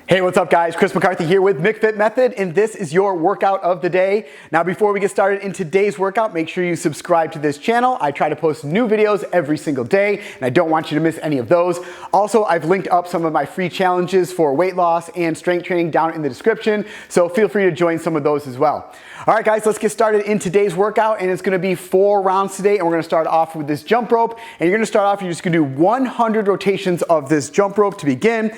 Hey, what's up guys? Chris McCarthy here with McFit Method, and this is your workout of the day. Now before we get started in today's workout, make sure you subscribe to this channel. I try to post new videos every single day, and I don't want you to miss any of those. Also, I've linked up some of my free challenges for weight loss and strength training down in the description, so feel free to join some of those as well. All right guys, let's get started in today's workout, and it's gonna be 4 rounds today, and we're gonna start off with this jump rope, and you're gonna start off, you're just gonna do 100 rotations of this jump rope to begin.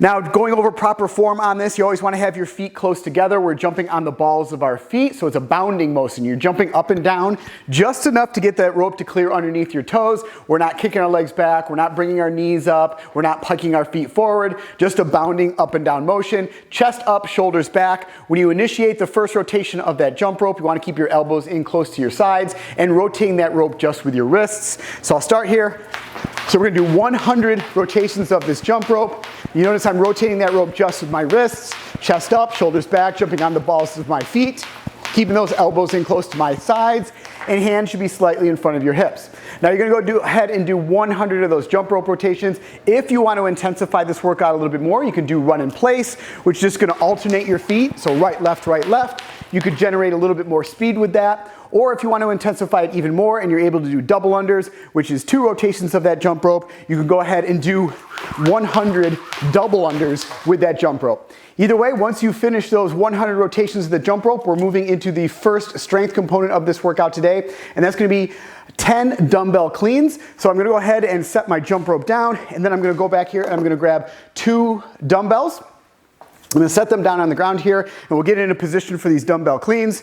Now, going over proper form on this, you always want to have your feet close together. We're jumping on the balls of our feet, so it's a bounding motion. You're jumping up and down just enough to get that rope to clear underneath your toes. We're not kicking our legs back. We're not bringing our knees up. We're not piking our feet forward. Just a bounding up and down motion. Chest up, shoulders back. When you initiate the first rotation of that jump rope, you want to keep your elbows in close to your sides and rotating that rope just with your wrists. So I'll start here. So we're gonna do 100 rotations of this jump rope. You notice I'm rotating that rope just with my wrists, chest up, shoulders back, jumping on the balls of my feet, keeping those elbows in close to my sides, and hands should be slightly in front of your hips. Now you're gonna go ahead and do 100 of those jump rope rotations. If you want to intensify this workout a little bit more, you can do run in place, which is just gonna alternate your feet, so right, left, right, left. You could generate a little bit more speed with that. Or if you want to intensify it even more and you're able to do double unders, which is 2 rotations of that jump rope, you can go ahead and do 100 double unders with that jump rope. Either way, once you finish those 100 rotations of the jump rope, we're moving into the first strength component of this workout today, and that's going to be 10 dumbbell cleans. So I'm going to go ahead and set my jump rope down, and then I'm going to go back here and I'm going to grab 2 dumbbells. I'm going to set them down on the ground here, and we'll get in a position for these dumbbell cleans.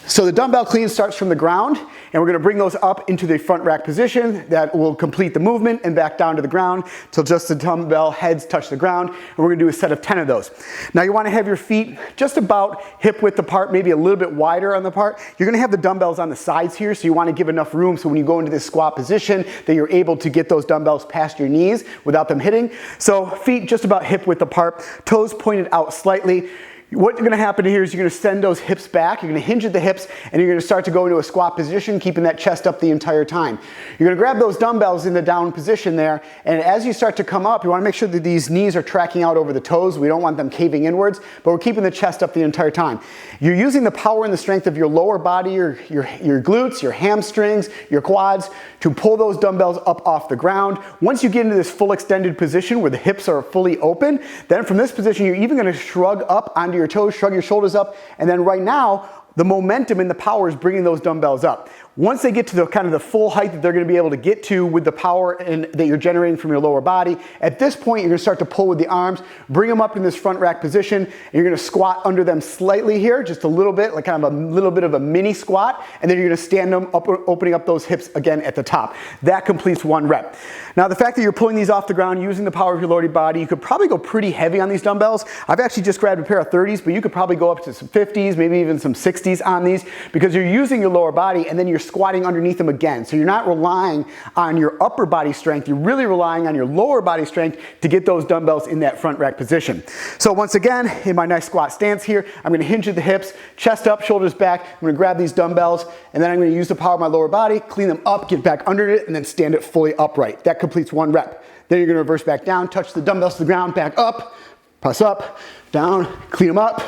So the dumbbell clean starts from the ground, and we're gonna bring those up into the front rack position. That will complete the movement and back down to the ground till just the dumbbell heads touch the ground. And we're gonna do a set of 10 of those. Now you wanna have your feet just about hip width apart, maybe a little bit wider on the part. You're gonna have the dumbbells on the sides here, so you wanna give enough room so when you go into this squat position that you're able to get those dumbbells past your knees without them hitting. So feet just about hip width apart, toes pointed out slightly. What's going to happen here is you're going to send those hips back, you're going to hinge at the hips, and you're going to start to go into a squat position, keeping that chest up the entire time. You're going to grab those dumbbells in the down position there, and as you start to come up, you want to make sure that these knees are tracking out over the toes. We don't want them caving inwards, but we're keeping the chest up the entire time. You're using the power and the strength of your lower body, your glutes, your hamstrings, your quads, to pull those dumbbells up off the ground. Once you get into this full extended position where the hips are fully open, then from this position, you're even going to shrug up onto your toes, shrug your shoulders up, and then right now, the momentum and the power is bringing those dumbbells up. Once they get to the kind of the full height that they're going to be able to get to with the power that you're generating from your lower body, at this point you're going to start to pull with the arms, bring them up in this front rack position, and you're going to squat under them slightly here, just a little bit, like kind of a little bit of a mini squat, and then you're going to stand them up, opening up those hips again at the top. That completes 1 rep. Now the fact that you're pulling these off the ground using the power of your lower body, you could probably go pretty heavy on these dumbbells. I've actually just grabbed a pair of 30s, but you could probably go up to some 50s, maybe even some 60s on these, because you're using your lower body and then you're squatting underneath them again. So you're not relying on your upper body strength, you're really relying on your lower body strength to get those dumbbells in that front rack position. So once again, in my nice squat stance here, I'm going to hinge at the hips, chest up, shoulders back. I'm going to grab these dumbbells, and then I'm going to use the power of my lower body, clean them up, get back under it, and then stand it fully upright. That completes 1 rep. Then you're going to reverse back down, touch the dumbbells to the ground, back up, press up, down, clean them up.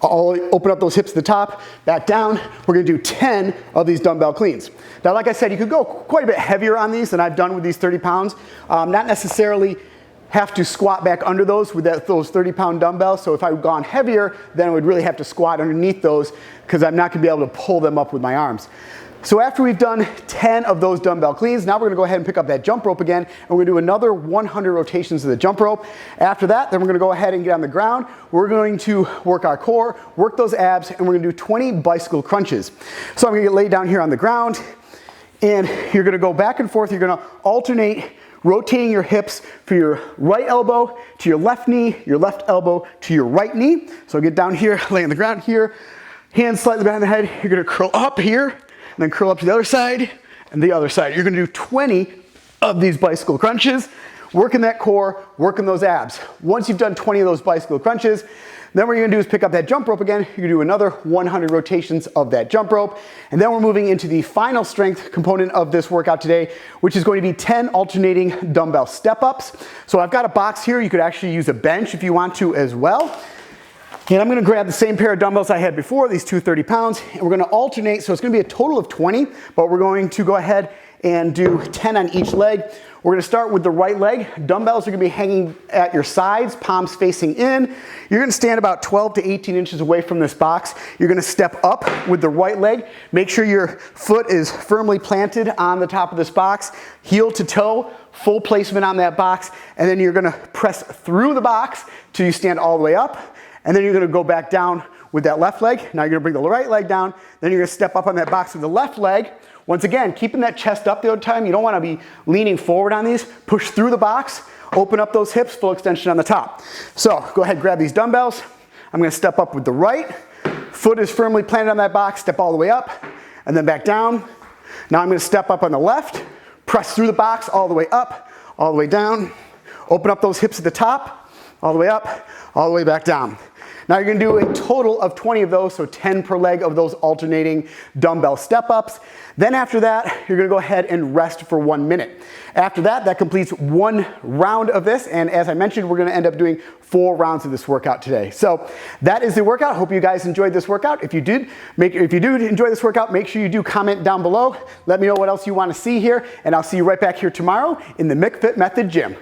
Open up those hips to the top, back down. We're gonna do 10 of these dumbbell cleans. Now, like I said, you could go quite a bit heavier on these than I've done with these 30 pounds. Not necessarily have to squat back under those with those 30-pound dumbbells. So if I've gone heavier, then I would really have to squat underneath those because I'm not gonna be able to pull them up with my arms. So after we've done 10 of those dumbbell cleans, now we're gonna go ahead and pick up that jump rope again, and we're gonna do another 100 rotations of the jump rope. After that, then we're gonna go ahead and get on the ground. We're going to work our core, work those abs, and we're gonna do 20 bicycle crunches. So I'm gonna get laid down here on the ground, and you're gonna go back and forth. You're gonna alternate rotating your hips for your right elbow to your left knee, your left elbow to your right knee. So get down here, lay on the ground here, hands slightly behind the head. You're gonna curl up here, and then curl up to the other side and the other side. You're gonna do 20 of these bicycle crunches. working that core, working those abs. Once you've done 20 of those bicycle crunches, then what you're gonna do is pick up that jump rope again. You're gonna do another 100 rotations of that jump rope. And then we're moving into the final strength component of this workout today, which is going to be 10 alternating dumbbell step ups. So I've got a box here. You could actually use a bench if you want to as well. And I'm gonna grab the same pair of dumbbells I had before, these 230 pounds, and we're gonna alternate. So it's gonna be a total of 20, but we're going to go ahead and do 10 on each leg. We're gonna start with the right leg. Dumbbells are gonna be hanging at your sides, palms facing in. You're gonna stand about 12 to 18 inches away from this box. You're gonna step up with the right leg. Make sure your foot is firmly planted on the top of this box, heel to toe, full placement on that box, and then you're gonna press through the box till you stand all the way up, and then you're gonna go back down with that left leg. Now you're gonna bring the right leg down, then you're gonna step up on that box with the left leg. Once again, keeping that chest up the whole time. You don't want to be leaning forward on these. Push through the box, open up those hips, full extension on the top. So go ahead, grab these dumbbells. I'm going to step up with the right. Foot is firmly planted on that box, step all the way up, and then back down. Now I'm going to step up on the left, press through the box all the way up, all the way down. Open up those hips at the top, all the way up, all the way back down. Now you're gonna do a total of 20 of those, so 10 per leg of those alternating dumbbell step ups. Then after that, you're gonna go ahead and rest for 1 minute. After that, that completes one round of this, and as I mentioned, we're gonna end up doing 4 rounds of this workout today. So that is the workout. Hope you guys enjoyed this workout. If you did enjoy this workout, make sure you do comment down below. Let me know what else you wanna see here, and I'll see you right back here tomorrow in the McFit Method Gym.